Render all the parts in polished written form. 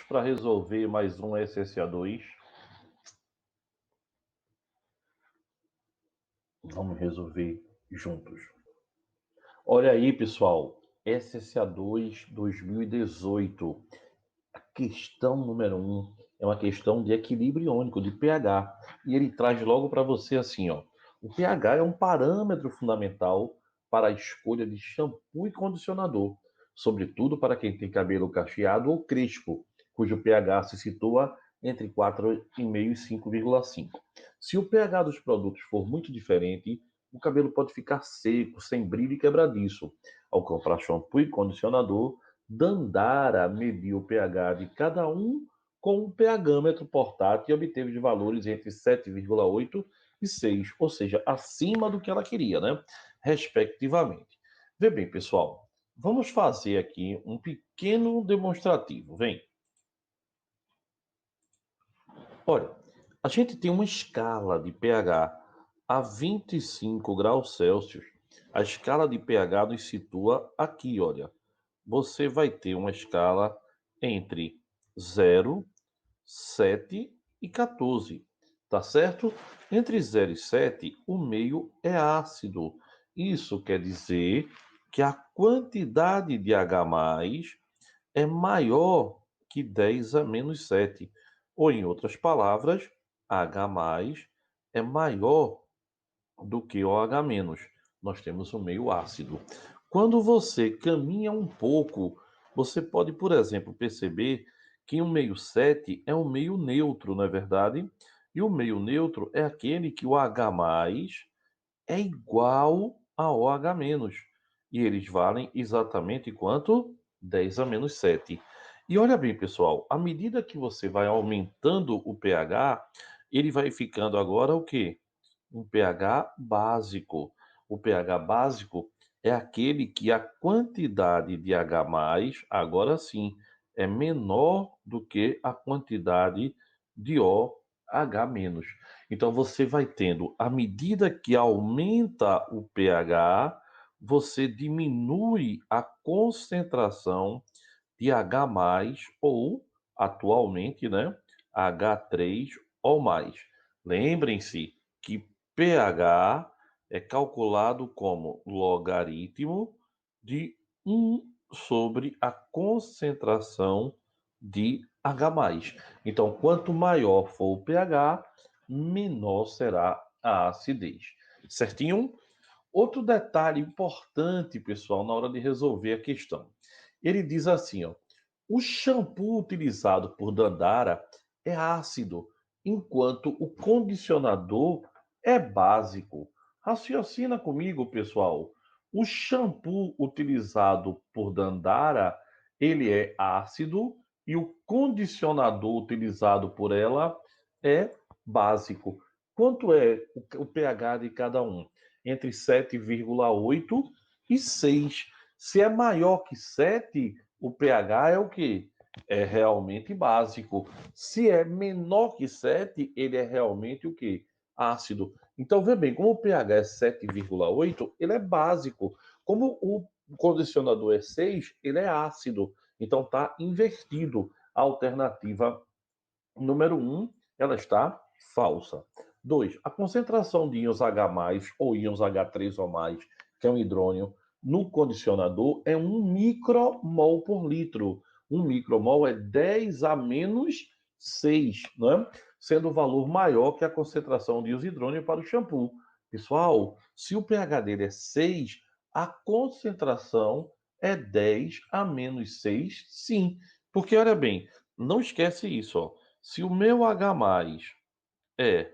para resolver mais um SSA2? Vamos resolver juntos. Olha aí, pessoal, SSA2 2018. A questão número 1 é uma questão de equilíbrio iônico, de pH. E ele traz logo para você assim, ó. O pH é um parâmetro fundamental para a escolha de shampoo e condicionador, sobretudo para quem tem cabelo cacheado ou crespo, cujo pH se situa entre 4,5 e 5,5. Se o pH dos produtos for muito diferente, o cabelo pode ficar seco, sem brilho e quebradiço. Ao comprar shampoo e condicionador, Dandara mediu o pH de cada um com um pHmetro portátil e obteve de valores entre 7,8 e 6, ou seja, acima do que ela queria, né? Respectivamente. Vê bem, pessoal, vamos fazer aqui um pequeno demonstrativo. Vem. Olha, a gente tem uma escala de pH a 25 graus Celsius. A escala de pH nos situa aqui, olha. Você vai ter uma escala entre 0, 7 e 14, tá certo? Entre 0 e 7, o meio é ácido. Isso quer dizer que a quantidade de H+ é maior que 10 a menos 7. Ou, em outras palavras, H+ é maior do que o H-. Nós temos o meio ácido. Quando você caminha um pouco, você pode, por exemplo, perceber que o meio 7 é um meio neutro, não é verdade? E o meio neutro é aquele que o H+ é igual ao OH-. E eles valem exatamente quanto? 10 a menos 7. E olha bem, pessoal, à medida que você vai aumentando o pH, ele vai ficando agora o quê? Um pH básico. O pH básico é aquele que a quantidade de H+, agora sim, é menor do que a quantidade de OH-. Então você vai tendo, à medida que aumenta o pH, você diminui a concentração de H+, ou atualmente, né, H3 ou mais. Lembrem-se que pH é calculado como logaritmo de 1 sobre a concentração de H+. Então, quanto maior for o pH, menor será a acidez. Certinho? Outro detalhe importante, pessoal, na hora de resolver a questão. Ele diz assim, ó, o shampoo utilizado por Dandara é ácido, enquanto o condicionador é básico. Raciocina comigo, pessoal. O shampoo utilizado por Dandara, ele é ácido e o condicionador utilizado por ela é básico. Quanto é o pH de cada um? Entre 7,8 e 6. Se é maior que 7, o pH é o quê? É realmente básico. Se é menor que 7, ele é realmente o quê? Ácido. Então, vê bem, como o pH é 7,8, ele é básico. Como o condicionador é 6, ele é ácido. Então, está invertido. A alternativa número 1, ela está falsa. 2, a concentração de íons H+, ou íons H3 ou mais, que é um hidrônio, no condicionador é 1 micromol por litro. 1 micromol é 10 a menos 6, né? Sendo o valor maior que a concentração de íons hidrônio para o shampoo. Pessoal, se o pH dele é 6, a concentração é 10 a menos 6, sim. Porque, olha bem, não esquece isso, ó. Se o meu H+ é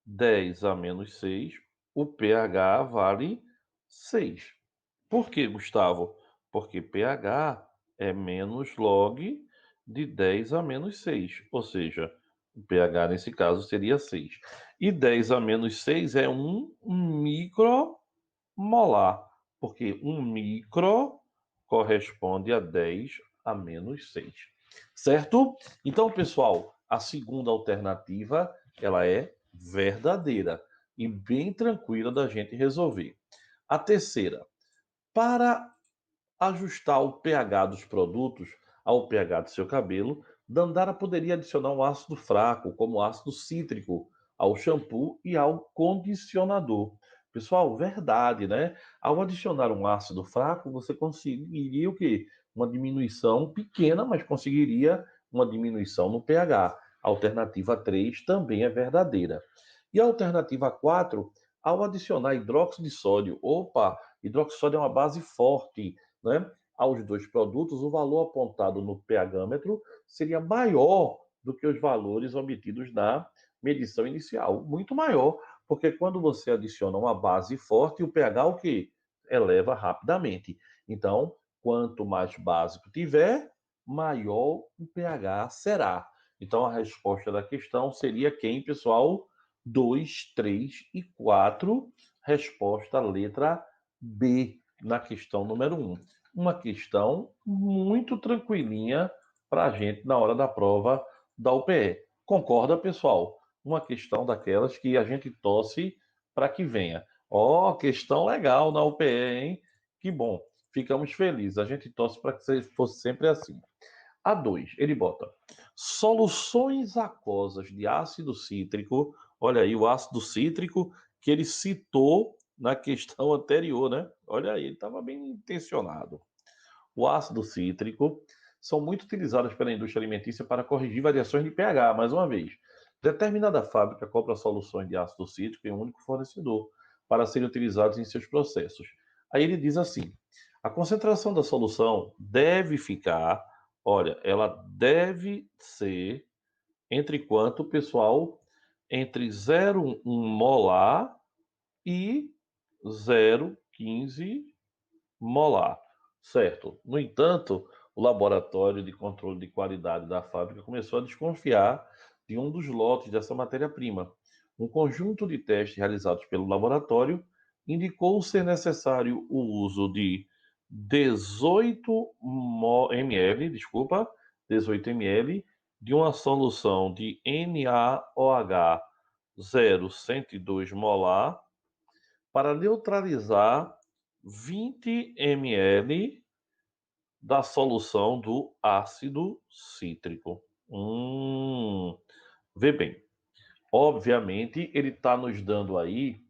10 a menos 6, o pH vale 6. Por que, Gustavo? Porque pH é menos log de 10 a menos 6. Ou seja, o pH nesse caso seria 6. E 10 a menos 6 é 1 micromolar. Porque 1 micro corresponde a 10 a menos 6. Certo? Então, pessoal, a segunda alternativa, ela é verdadeira e bem tranquila da gente resolver. A terceira, para ajustar o pH dos produtos ao pH do seu cabelo, Dandara poderia adicionar um ácido fraco, como ácido cítrico, ao shampoo e ao condicionador. Pessoal, verdade, né? Ao adicionar um ácido fraco, você conseguiria o quê? Uma diminuição pequena, mas conseguiria uma diminuição no pH. A alternativa 3 também é verdadeira. E a alternativa 4, ao adicionar hidróxido de sódio, opa, hidróxido de sódio é uma base forte, né? Aos dois produtos, o valor apontado no pH-metro seria maior do que os valores obtidos na medição inicial, muito maior, porque quando você adiciona uma base forte, o pH o quê? Eleva rapidamente. Então, quanto mais básico tiver, maior o pH será. Então, a resposta da questão seria quem, pessoal? 2, 3 e 4. Resposta letra B na questão número 1. Uma questão muito tranquilinha para a gente na hora da prova da UPE. Concorda, pessoal? Uma questão daquelas que a gente torce para que venha. Ó, questão legal na UPE, hein? Que bom. Ficamos felizes. A gente torce para que fosse sempre assim. A 2, ele bota soluções aquosas de ácido cítrico. Olha aí o ácido cítrico que ele citou na questão anterior, né? Olha aí, ele estava bem intencionado. O ácido cítrico são muito utilizados pela indústria alimentícia para corrigir variações de pH. Mais uma vez, determinada fábrica compra soluções de ácido cítrico em um único fornecedor para serem utilizados em seus processos. Aí ele diz assim: a concentração da solução deve ficar, olha, ela deve ser entre quanto, pessoal? Entre 0,1 molar e 0,15 molar, certo? No entanto, o laboratório de controle de qualidade da fábrica começou a desconfiar de um dos lotes dessa matéria-prima. Um conjunto de testes realizados pelo laboratório indicou ser necessário o uso de 18 ml, 18 ml de uma solução de NaOH 0,102 molar para neutralizar 20 ml da solução do ácido cítrico. Vê bem. Obviamente, ele está nos dando aí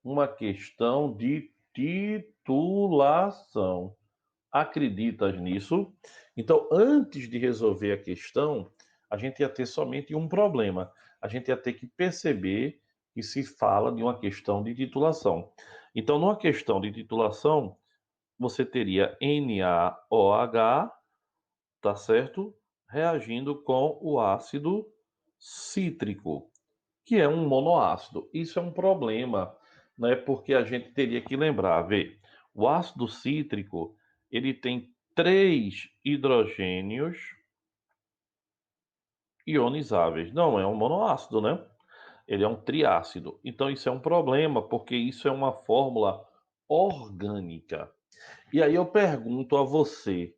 uma questão de titulação. Acreditas nisso? Então, antes de resolver a questão, a gente ia ter somente um problema. A gente ia ter que perceber que se fala de uma questão de titulação. Então, numa questão de titulação, você teria NaOH, tá certo? Reagindo com o ácido cítrico, que é um monoácido. Isso é um problema, né? Porque a gente teria que lembrar, vê, o ácido cítrico, ele tem 3 hidrogênios ionizáveis. Não é um monoácido, né? Ele é um triácido. Então isso é um problema, porque isso é uma fórmula orgânica. E aí eu pergunto a você: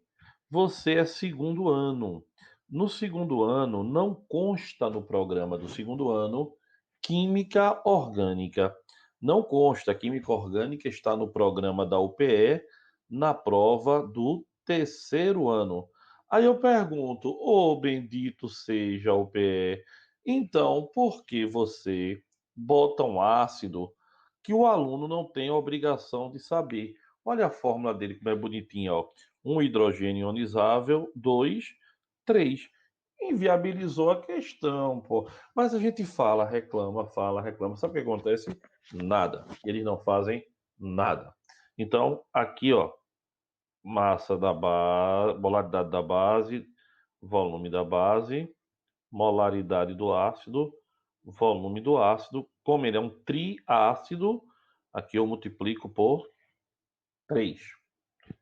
você é segundo ano. No segundo ano, não consta no programa do segundo ano Química Orgânica. Não consta. Química Orgânica está no programa da UPE, na prova do terceiro ano. Aí eu pergunto: ô bendito seja a UPE, então por que você bota um ácido que o aluno não tem a obrigação de saber? Olha a fórmula dele como é bonitinha, ó. Um hidrogênio ionizável, dois, três. Inviabilizou a questão, pô. Mas a gente fala, reclama. Sabe o que acontece? Nada. Eles não fazem nada. Então, aqui, ó, massa da base, molaridade da base, volume da base, molaridade do ácido, volume do ácido. Como ele é um triácido, aqui eu multiplico por 3.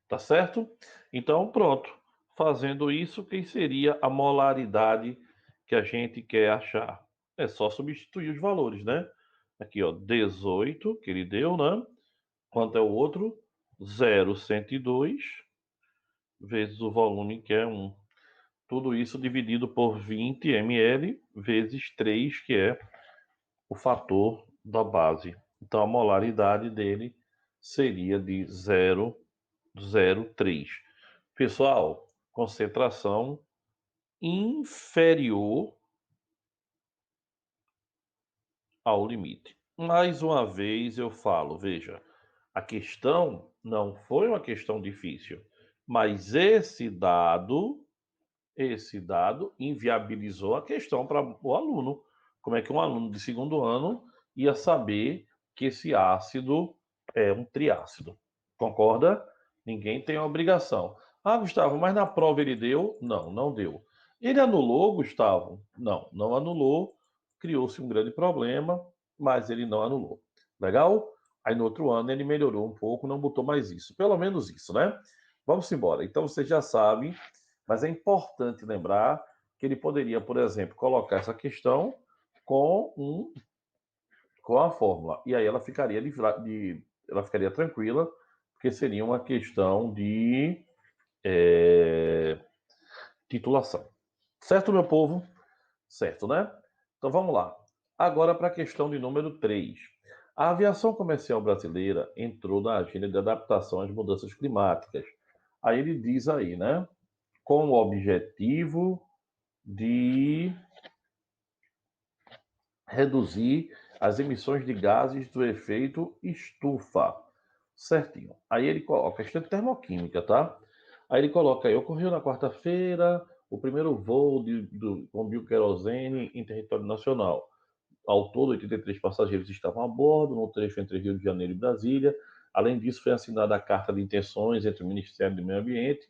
Tá certo? Então, pronto. Fazendo isso, quem seria a molaridade que a gente quer achar? É só substituir os valores, né? Aqui, ó, 18, que ele deu, né? Quanto é o outro? 0,102 vezes o volume, que é 1. Tudo isso dividido por 20 ml vezes 3, que é o fator da base. Então, a molaridade dele seria de 0,03. Pessoal, concentração inferior ao limite. Mais uma vez eu falo, veja, a questão não foi uma questão difícil, mas esse dado inviabilizou a questão para o aluno. Como é que um aluno de segundo ano ia saber que esse ácido é um triácido? Concorda? Ninguém tem a obrigação. Ah, Gustavo, mas na prova ele deu? Não, não deu. Ele anulou, Gustavo? Não, não anulou. Criou-se um grande problema, mas ele não anulou. Legal? Aí no outro ano ele melhorou um pouco, não botou mais isso. Pelo menos isso, né? Vamos embora. Então você já sabe, mas é importante lembrar que ele poderia, por exemplo, colocar essa questão com com a fórmula. E aí ela ficaria ela ficaria tranquila, porque seria uma questão de titulação. Certo, meu povo? Certo, né? Então vamos lá. Agora para a questão de número 3. A aviação comercial brasileira entrou na agenda de adaptação às mudanças climáticas. Aí ele diz aí, né? Com o objetivo de reduzir as emissões de gases do efeito estufa. Certinho. Aí ele coloca, questão de termoquímica, tá? Aí ele coloca aí, ocorreu na quarta-feira o primeiro voo com bioquerosene em território nacional. Ao todo, 83 passageiros estavam a bordo, no trecho entre Rio de Janeiro e Brasília. Além disso, foi assinada a carta de intenções entre o Ministério do Meio Ambiente,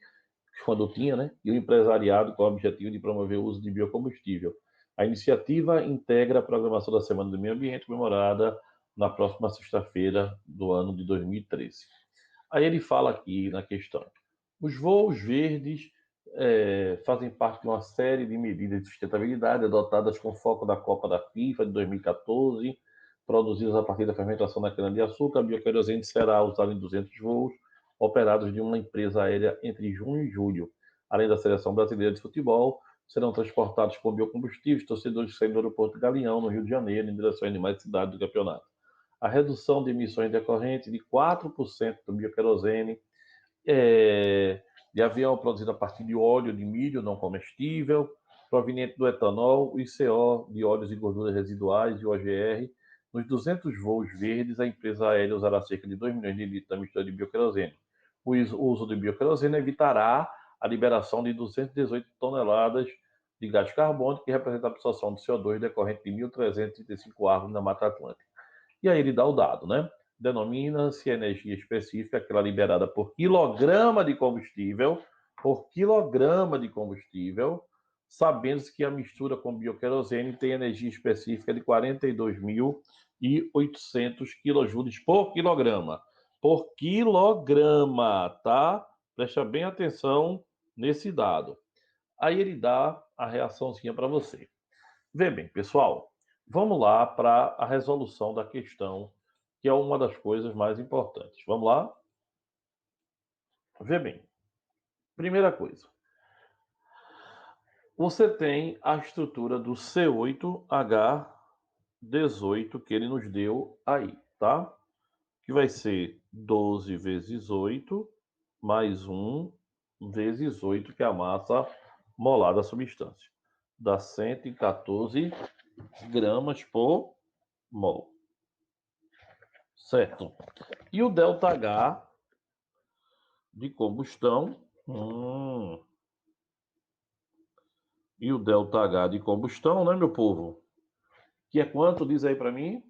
quando tinha, né, e o empresariado com o objetivo de promover o uso de biocombustível. A iniciativa integra a programação da Semana do Meio Ambiente, comemorada na próxima sexta-feira do ano de 2013. Aí ele fala aqui na questão: os voos verdes fazem parte de uma série de medidas de sustentabilidade adotadas com foco da Copa da FIFA de 2014, produzidas a partir da fermentação da cana-de-açúcar. A bioquerosene será usada em 200 voos operados de uma empresa aérea entre junho e julho. Além da seleção brasileira de futebol, serão transportados com biocombustíveis torcedores que saem do aeroporto de Galeão, no Rio de Janeiro, em direção às demais cidades do campeonato. A redução de emissões decorrentes de 4% do bioquerosene de avião produzido a partir de óleo de milho não comestível, proveniente do etanol, o ICO de óleos e gorduras residuais e o OGR. Nos 200 voos verdes, a empresa aérea usará cerca de 2 milhões de litros da mistura de bioquerosene. O uso de bioquerosene evitará a liberação de 218 toneladas de gás carbônico, que representa a absorção de CO2 decorrente de 1.335 árvores na Mata Atlântica. E aí ele dá o dado, né? Denomina-se energia específica, aquela liberada por quilograma de combustível, sabendo-se que a mistura com bioquerosene tem energia específica de 42.800 kJ por quilograma. Por quilograma, tá? Presta bem atenção nesse dado. Aí ele dá a reaçãozinha para você. Vê bem, pessoal, vamos lá para a resolução da questão, que é uma das coisas mais importantes. Vamos lá? Vê bem. Primeira coisa, você tem a estrutura do C8H18 que ele nos deu aí, tá? Que vai ser 12 vezes 8 mais 1 vezes 8, que é a massa molar da substância. Dá 114 gramas por mol. Certo. E o ΔH de combustão. E o ΔH de combustão, né, meu povo? Que é quanto? Diz aí para mim.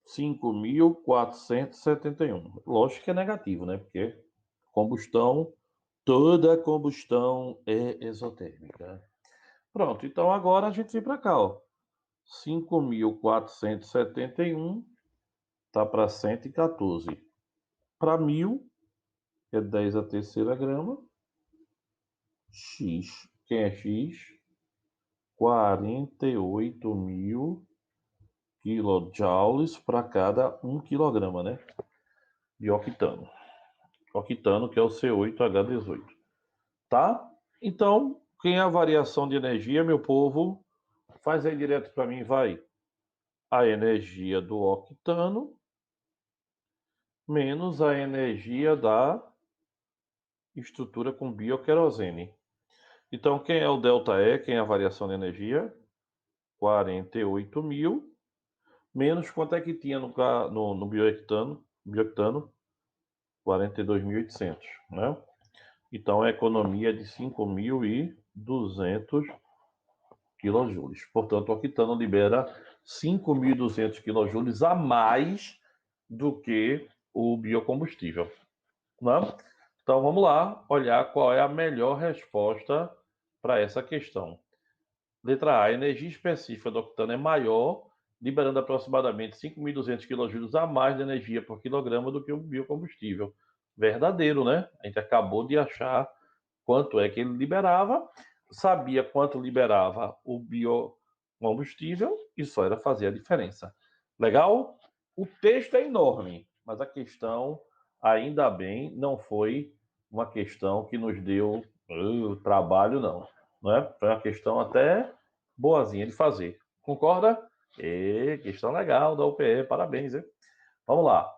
5.471. Lógico que é negativo, né? Porque combustão, toda combustão é exotérmica. Pronto, então agora a gente vem para cá, ó. 5.471 tá para 114. Para 1.000, é 10 a terceira grama. X. Quem é X? 48.000 kilojoules para cada 1 quilograma, né? De octano. Octano, que é o C8H18. Tá? Então, quem é a variação de energia, meu povo? Faz aí direto para mim, vai. A energia do octano menos a energia da estrutura com bioquerosene. Então, quem é o ΔE? Quem é a variação de energia? 48.000 menos quanto é que tinha no biooctano? 42.800, né? Então, a economia é de 5.200 quilojoules. Portanto, o octano libera 5.200 quilojoules a mais do que o biocombustível, né? Então, vamos lá olhar qual é a melhor resposta para essa questão. Letra A, a energia específica do octano é maior, liberando aproximadamente 5.200 quilojoules a mais de energia por quilograma do que o biocombustível. Verdadeiro, né? A gente acabou de achar quanto é que ele liberava, sabia quanto liberava o biocombustível e só era fazer a diferença. Legal? O texto é enorme, mas a questão, ainda bem, não foi uma questão que nos deu trabalho, não. Não é? Foi uma questão até boazinha de fazer. Concorda? Questão legal da UPE, parabéns, hein? Vamos lá.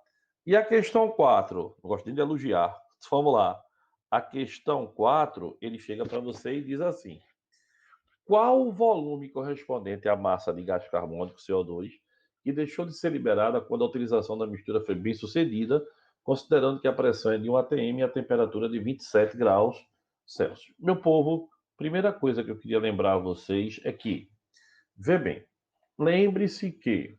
E a questão 4, gosto de elogiar. Vamos lá. A questão 4, ele chega para você e diz assim: qual o volume correspondente à massa de gás carbônico, CO2, que deixou de ser liberada quando a utilização da mistura foi bem sucedida, considerando que a pressão é de 1 atm e a temperatura é de 27 graus Celsius? Meu povo, primeira coisa que eu queria lembrar a vocês é que, vê bem, lembre-se que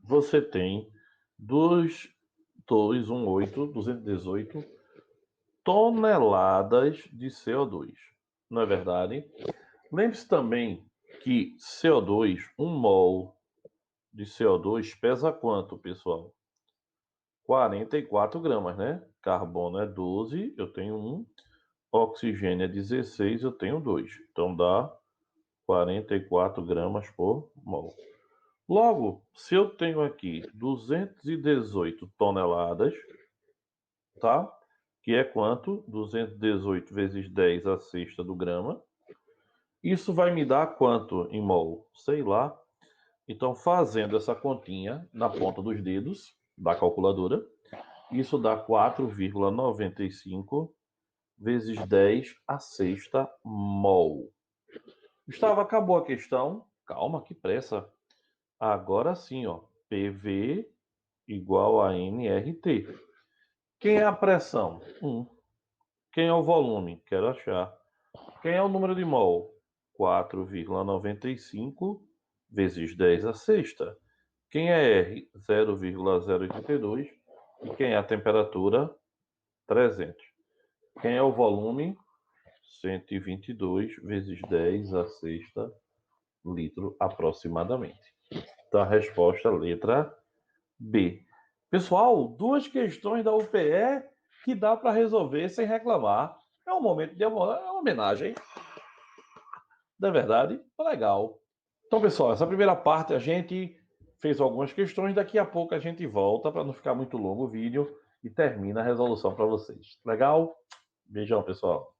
você tem 218 toneladas de CO2. Não é verdade? Lembre-se também que CO2, 1 mol de CO2 pesa quanto, pessoal? 44 gramas, né? Carbono é 12, eu tenho 1. Oxigênio é 16, eu tenho 2. Então dá 44 gramas por mol. Logo, se eu tenho aqui 218 toneladas, tá? Que é quanto? 218 vezes 10 a sexta do grama. Isso vai me dar quanto em mol? Sei lá. Então, fazendo essa continha na ponta dos dedos da calculadora, isso dá 4,95 vezes 10 a sexta mol. Gustavo, acabou a questão? Calma, que pressa. Agora sim, ó. PV igual a nRT. Quem é a pressão? 1. Quem é o volume? Quero achar. Quem é o número de mol? 4,95 vezes 10 a sexta. Quem é R? 0,082. E quem é a temperatura? 300. Quem é o volume? 122 vezes 10 a sexta litro aproximadamente. Então a resposta, letra B. Pessoal, duas questões da UPE que dá para resolver sem reclamar. É um momento de homenagem. Não é verdade? Legal. Então, pessoal, essa primeira parte a gente fez algumas questões. Daqui a pouco a gente volta para não ficar muito longo o vídeo e termina a resolução para vocês. Legal? Beijão, pessoal.